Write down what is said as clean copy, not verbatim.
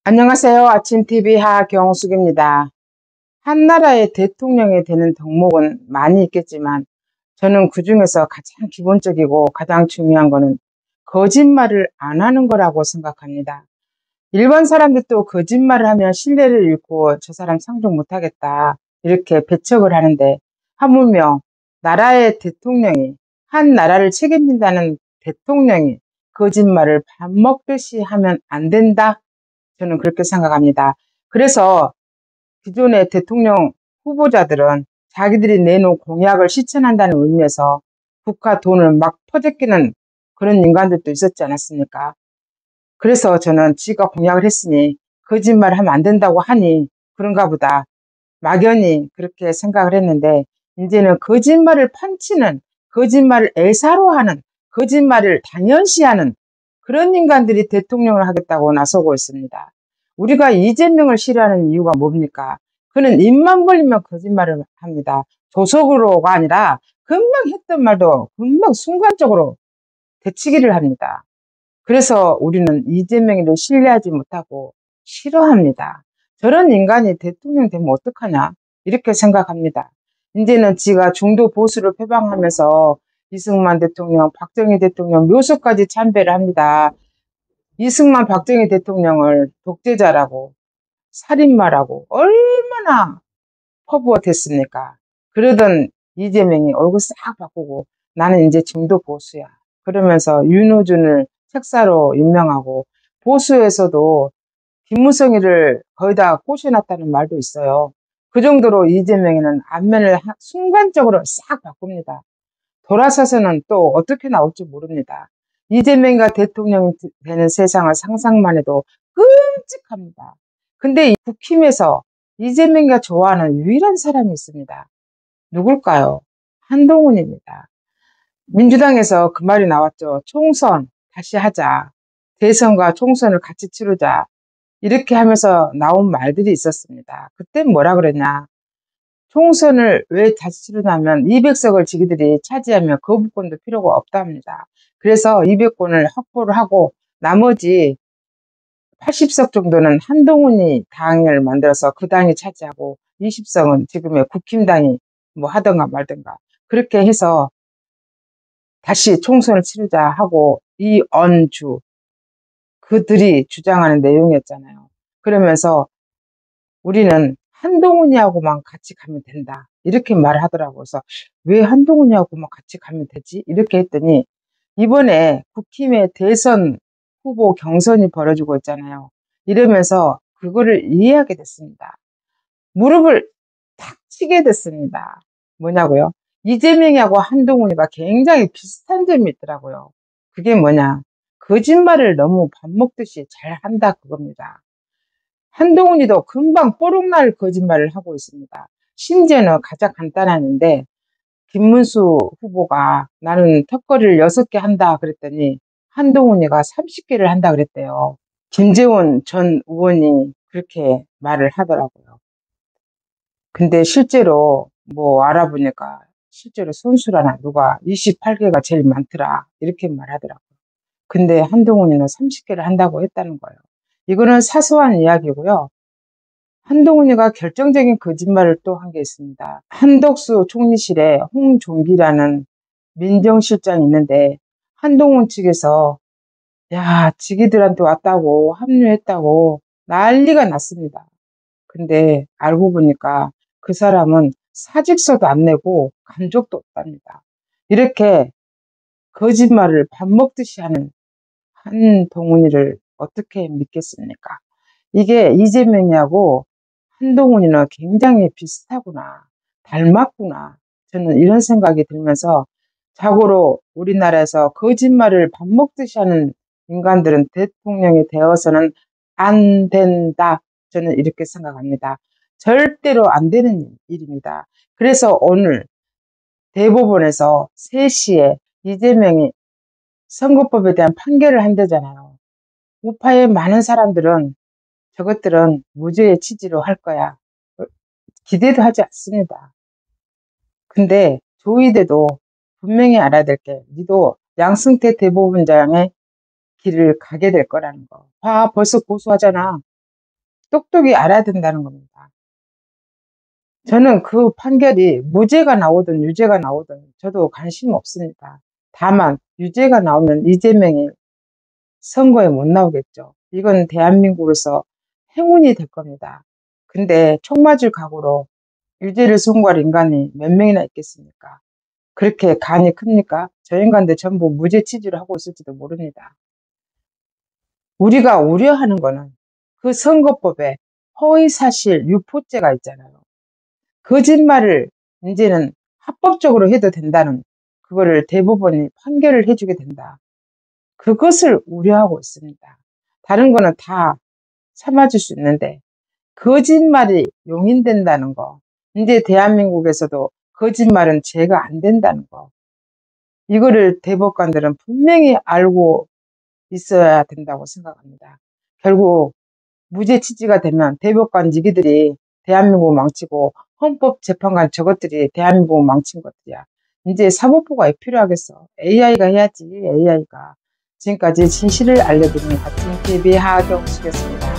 안녕하세요. 아침TV 하경숙입니다. 한 나라의 대통령이 되는 덕목은 많이 있겠지만 저는 그중에서 가장 기본적이고 가장 중요한 거는 거짓말을 안 하는 거라고 생각합니다. 일반 사람들도 거짓말을 하면 신뢰를 잃고 저 사람 상종 못하겠다 이렇게 배척을 하는데, 하물며 나라의 대통령이, 한 나라를 책임진다는 대통령이 거짓말을 밥 먹듯이 하면 안 된다, 저는 그렇게 생각합니다. 그래서 기존의 대통령 후보자들은 자기들이 내놓은 공약을 실천한다는 의미에서 국가 돈을 막 퍼제끼는 그런 인간들도 있었지 않았습니까? 그래서 저는 지가 공약을 했으니 거짓말을 하면 안 된다고 하니 그런가 보다 막연히 그렇게 생각을 했는데, 이제는 거짓말을 판치는, 거짓말을 애사로 하는, 거짓말을 당연시하는 그런 인간들이 대통령을 하겠다고 나서고 있습니다. 우리가 이재명을 싫어하는 이유가 뭡니까? 그는 입만 벌리면 거짓말을 합니다. 조속으로가 아니라 금방 했던 말도 금방 순간적으로 되치기를 합니다. 그래서 우리는 이재명을 신뢰하지 못하고 싫어합니다. 저런 인간이 대통령 되면 어떡하냐 이렇게 생각합니다. 이제는 지가 중도 보수를 표방하면서 이승만 대통령, 박정희 대통령 묘소까지 참배를 합니다. 이승만, 박정희 대통령을 독재자라고, 살인마라고 얼마나 퍼부어댔습니까? 그러던 이재명이 얼굴 싹 바꾸고 나는 이제 중도 보수야 그러면서 윤호준을 책사로 임명하고, 보수에서도 김무성이를 거의 다 꼬셔놨다는 말도 있어요. 그 정도로 이재명이는 안면을 순간적으로 싹 바꿉니다. 돌아서서는 또 어떻게 나올지 모릅니다. 이재명이가 대통령이 되는 세상을 상상만 해도 끔찍합니다. 근데 이 국힘에서 이재명이가 좋아하는 유일한 사람이 있습니다. 누굴까요? 한동훈입니다. 민주당에서 그 말이 나왔죠. 총선 다시 하자. 대선과 총선을 같이 치르자. 이렇게 하면서 나온 말들이 있었습니다. 그때 뭐라 그랬냐. 총선을 왜 다시 치르냐면 200석을 지기들이 차지하면 거부권도 필요가 없답니다. 그래서 200권을 확보를 하고 나머지 80석 정도는 한동훈이 당을 만들어서 그 당이 차지하고 20석은 지금의 국힘당이 뭐 하던가 말던가 그렇게 해서 다시 총선을 치르자 하고, 이언주 그들이 주장하는 내용이었잖아요. 그러면서 우리는 한동훈이하고만 같이 가면 된다 이렇게 말을 하더라고요. 그래서 왜 한동훈이하고만 같이 가면 되지? 이렇게 했더니 이번에 국힘의 대선 후보 경선이 벌어지고 있잖아요. 이러면서 그거를 이해하게 됐습니다. 무릎을 탁 치게 됐습니다. 뭐냐고요? 이재명하고 한동훈이가 굉장히 비슷한 점이 있더라고요. 그게 뭐냐? 거짓말을 너무 밥 먹듯이 잘 한다 그겁니다. 한동훈이도 금방 뽀록날 거짓말을 하고 있습니다. 심지어는 가장 간단한데, 김문수 후보가 나는 턱걸이를 6개 한다 그랬더니 한동훈이가 30개를 한다 그랬대요. 김재원 전 의원이 그렇게 말을 하더라고요. 근데 실제로 뭐 알아보니까 실제로 선수라나 누가 28개가 제일 많더라 이렇게 말하더라고요. 근데 한동훈이는 30개를 한다고 했다는 거예요. 이거는 사소한 이야기고요. 한동훈이가 결정적인 거짓말을 또 한 게 있습니다. 한덕수 총리실에 홍종기라는 민정실장이 있는데, 한동훈 측에서 야 지기들한테 왔다고 합류했다고 난리가 났습니다. 근데 알고 보니까 그 사람은 사직서도 안 내고 간 적도 없답니다. 이렇게 거짓말을 밥 먹듯이 하는 한동훈이를 어떻게 믿겠습니까? 이게 이재명이하고 한동훈이는 굉장히 비슷하구나, 닮았구나, 저는 이런 생각이 들면서 자고로 우리나라에서 거짓말을 밥 먹듯이 하는 인간들은 대통령이 되어서는 안 된다, 저는 이렇게 생각합니다. 절대로 안 되는 일입니다. 그래서 오늘 대법원에서 3시에 이재명이 선거법에 대한 판결을 한다잖아요. 우파의 많은 사람들은 저것들은 무죄의 취지로 할 거야, 기대도 하지 않습니다. 근데 조이대도 분명히 알아야 될 게, 니도 양승태 대법원장의 길을 가게 될 거라는 거. 봐, 벌써 고소하잖아. 똑똑히 알아야 된다는 겁니다. 저는 그 판결이 무죄가 나오든 유죄가 나오든 저도 관심 없습니다. 다만 유죄가 나오면 이재명이 선거에 못 나오겠죠. 이건 대한민국에서 행운이 될 겁니다. 근데 총 맞을 각오로 유죄를 선고할 인간이 몇 명이나 있겠습니까? 그렇게 간이 큽니까? 저 인간들 전부 무죄 취지를 하고 있을지도 모릅니다. 우리가 우려하는 거는 그 선거법에 허위사실 유포죄가 있잖아요. 거짓말을 이제는 합법적으로 해도 된다는 그거를 대법원이 판결을 해주게 된다. 그것을 우려하고 있습니다. 다른 거는 다 참아줄 수 있는데 거짓말이 용인된다는 거. 이제 대한민국에서도 거짓말은 죄가 안 된다는 거. 이거를 대법관들은 분명히 알고 있어야 된다고 생각합니다. 결국 무죄 취지가 되면 대법관 니기들이 대한민국 망치고 헌법재판관 저것들이 대한민국 망친 것들이야. 이제 사법부가 왜 필요하겠어. AI가 해야지. AI가. 지금까지 진실을 알려드리는 같은 TV 하경숙이었습니다.